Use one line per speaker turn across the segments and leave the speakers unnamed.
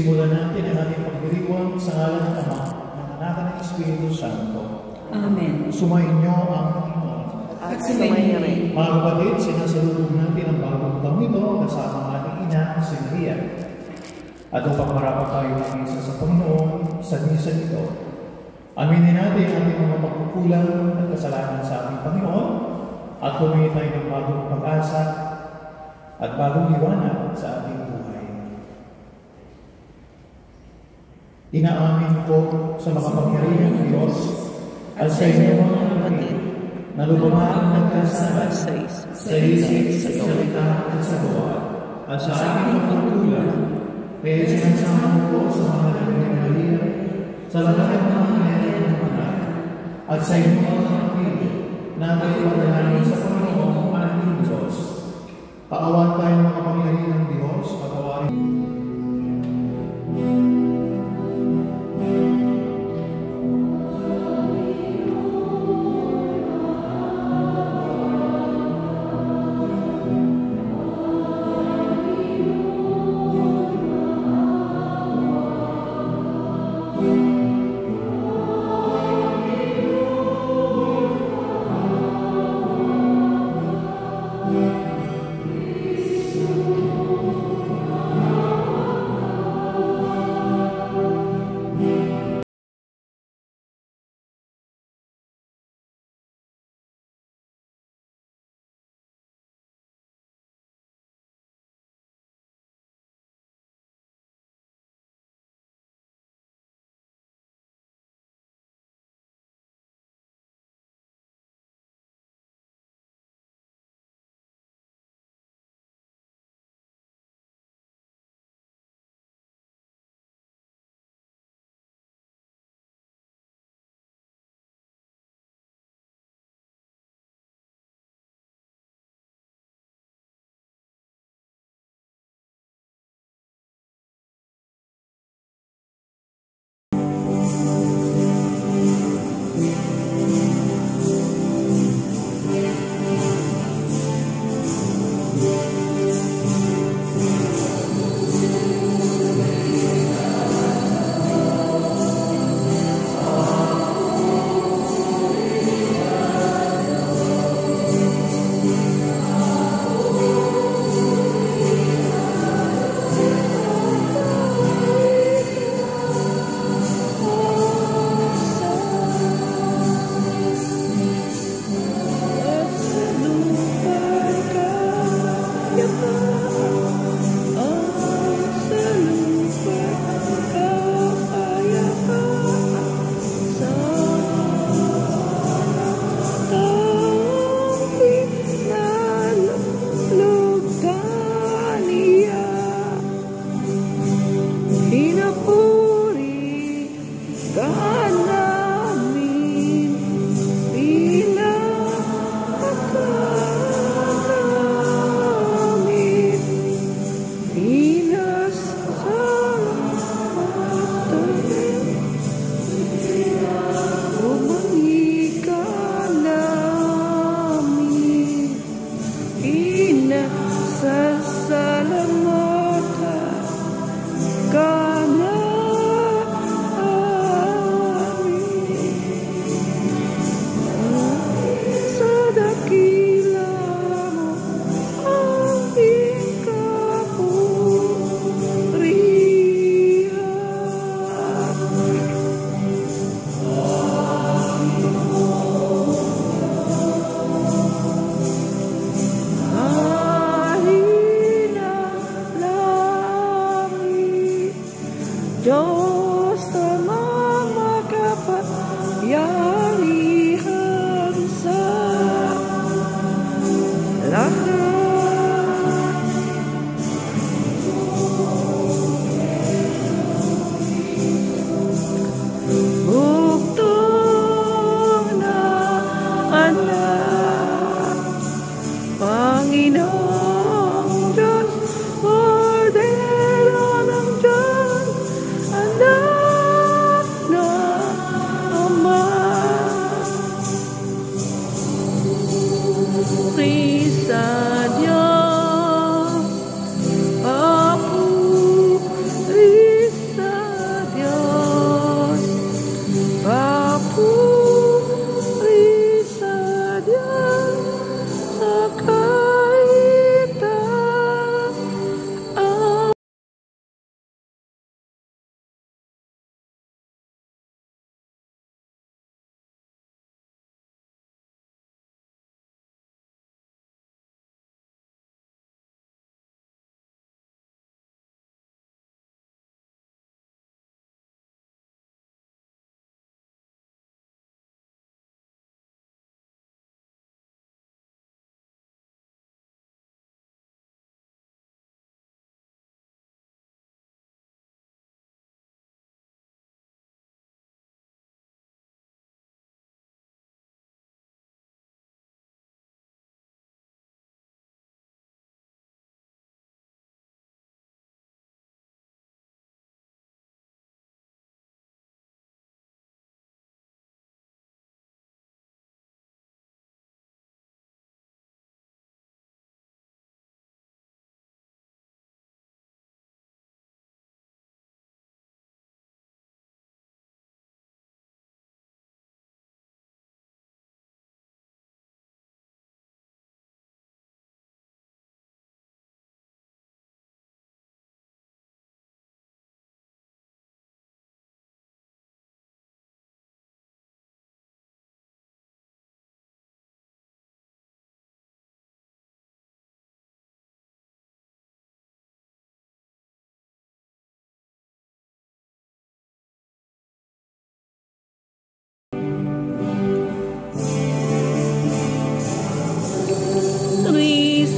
Simulan natin ang ating pagdiriwang sa ngalan ng Ama, ng Anak at ng Espiritu Santo.
Amen.
Sumainyo ang Panginoon.
At sumainyo rin.
Mga kapatid, sinasalubong natin ang bagong taong ito kasama ang ating ina, si Maria. At upang marapat tayo ng isa sa Panginoon sa misa nito, aminin natin ang ating mga pagkukulang at kasalanan sa ating Panginoon at humingi tayo ng bagong pag-asa at bagong liwanag sa ating buhay. Inaamin ko sa makapangyarihang Diyos at sa inyo mga kapatid na lubungan ng kasalan sa isip, sa salita at sa gawa at sa aking pagkukulang. Kaya sinasama ko sa mga Birhen Maria, sa lahat ng mga nangyayari ng anak, at sa inyo mga kapatid na may pagdalangin sa Panginoong ating Diyos. Paawan tayo ng makapangyarihang Diyos, patawarin.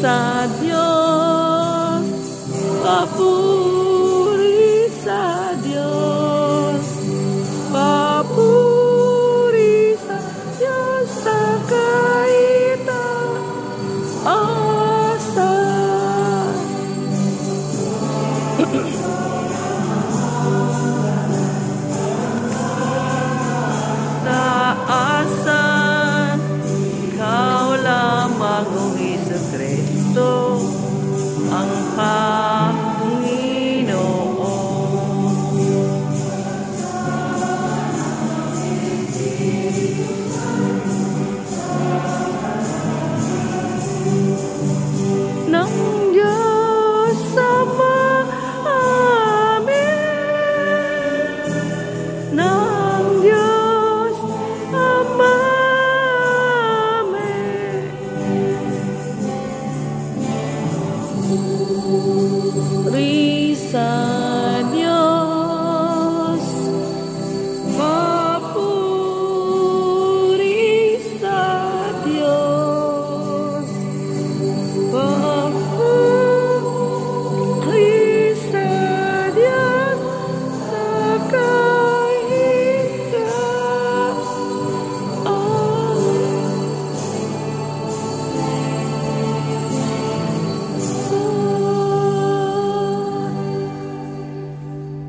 sa Diyos, papuri sa Diyos, papuri sa Diyos sa kaitaasan. Taasan, ikaw lamang o Jesucristo, ang Panginoon. Ng Diyos Ama, Amen. Ng Diyos Ama, Amen. Puri sa Diyos, papuri sa Diyos, papuri sa Diyos sa kaitaasan.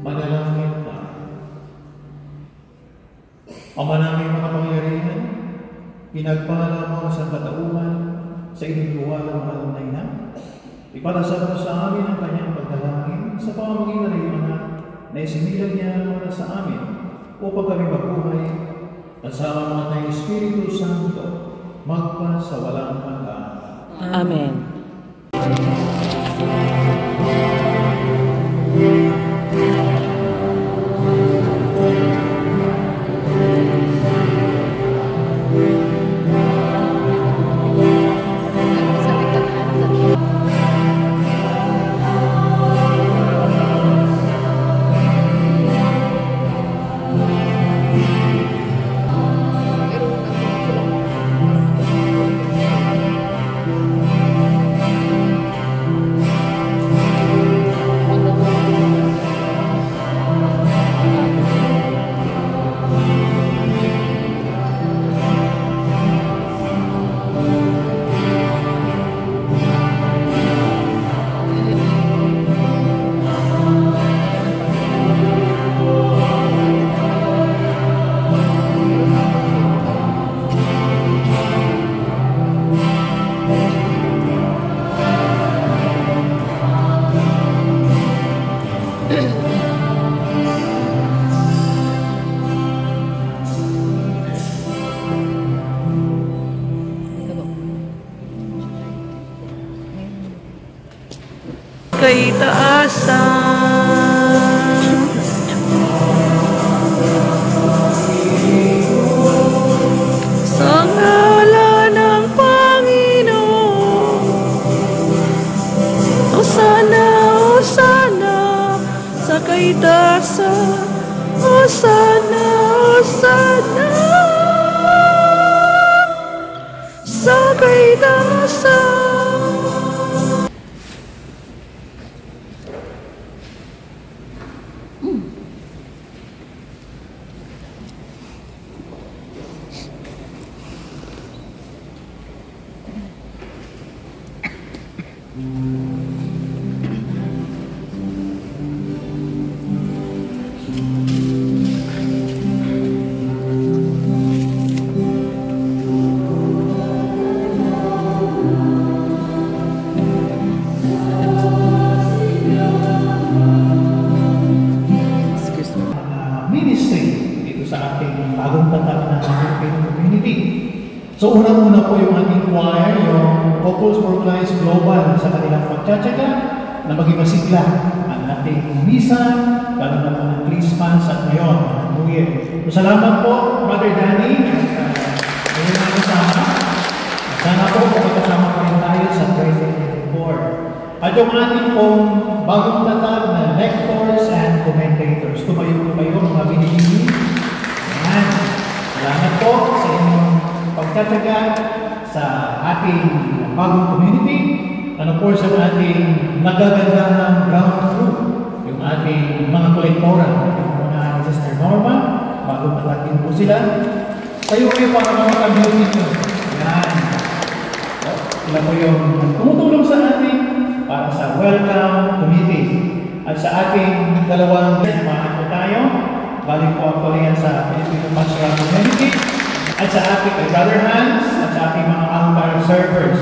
Manalangin ka. Ama namin makapangyarihan, pinagpala mo sa katauhan sa iniluwa ng mahal na ina. Ipalasal mo sa amin ang kanyang pagdalangin sa pamamagitan ng iyong anak na isinilang niya para sa amin upang kami mabuhay at sa mga ng Espiritu Santo magpa sa walang hanggan.
Amen. Kaitaasan. Sa ngalan ng Panginoon, Hosana, Hosana, sa kaitaasan, Hosana, Hosana, sa kaitaasan.
So unang-una po yung ating choir, yung Couples for Christ Global sa kanilang pagtsatsaga na maging masigla ang ating misa, lalo na po ng Christmas at ngayon, ang New Year. So salamat po, Brother Danny, at ngayon na kasama. At sana po, magkasama pa rin tayo sa praise and report. At yung ating pong bagong tatag na lectors and commentators. Tumayo po kayo, mga binibini. Ayan. Salamat po sa inyong pagtatsaga sa ating bagong community. and of course ang ating nagagandahang ground crew, yung ating mga kolektora, yung mga ni Sister Norma, bago patatin po sila. Kayo para mga ka-beauty nyo. Yan. Sila po yung tumutulong sa atin para sa welcome committee. At sa ating dalawang samahan po tayo, balik po ako yan sa Filipino Pastoral Community, at sa ating kay Brother Hans, at sa ating mga altar servers.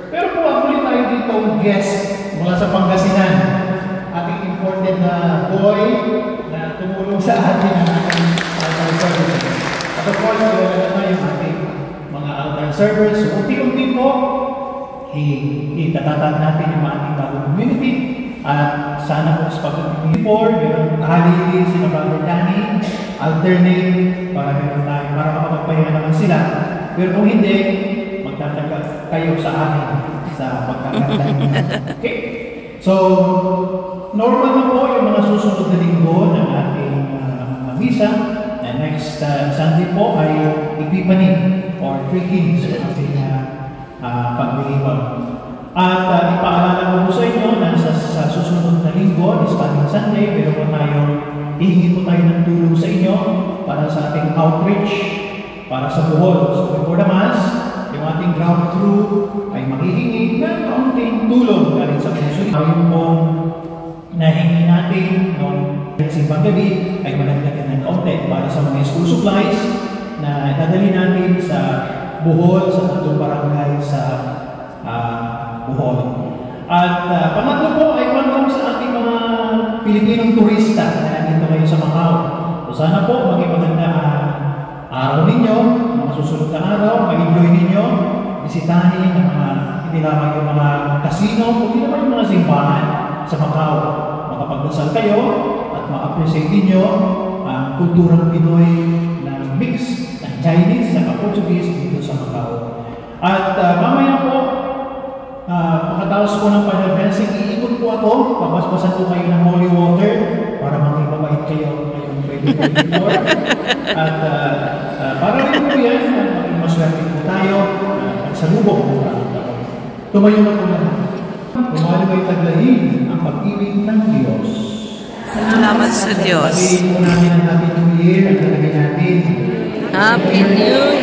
Pero po ako tayo dito guest mula sa Pangasinan, ating imported na boy na tumulong sa atin ng ating altar services. At of course, kilala na yung ating mga altar servers. So, unti-unti po, itatatan natin yung ating bagong community. At sana po sa pag-ibig board, meron kahali sila Brother Danny, alternate, para meron tayo, para makapagpahinga naman sila. Pero kung hindi, magtatagal kayo sa amin sa pagkakanta niya. Okay? So, normal na po yung mga susunod na linggo ng ating misa. Na next Sunday po ay Epiphany or Three Kings sa ating paglilingkod. At ipaalala ko sa inyo na sa susunod na linggo, this coming Sunday, meron po tayo, hihingi po tayo ng tulong sa inyo para sa ating outreach, para sa Bohol. So before the Mass, yung ating ground crew ay maghihingi ng kaunting tulong galing sa puso. Yung pong nahingi natin noong simbang gabi ay managdagan ng kaunti para sa mga school supplies na dadali natin sa Bohol, sa tatlong barangay sa Bohol. At pangatlo po ay welcome sa ating mga Pilipinong turista na nandito ngayon sa Macau. So sana po maging maganda araw ninyo, mga susunod na araw, mag-enjoy ninyo, bisitahin ang mga, hindi lamang yung mga casino, kundi naman yung mga simbahan sa Macau. Makapagdasal kayo at ma-appreciate ninyo ang kulturang Pinoy na mix ng Chinese at Portuguese dito sa Macau. At mamaya po, pagkatapos po ng Final Blessing, iikot po ako, papaspasan po kayo ng holy water para makipabait kayo ngayong 2024. At para rin po yan, maging maswerte po tayo at sa lubog po tayo. Tumayo na po lahat. Tumalo ay taglayin ang pag-ibig ng Diyos.
Salamat sa Diyos.
Sabihin po namin ang Happy New Year at talagay natin.
Happy New Year!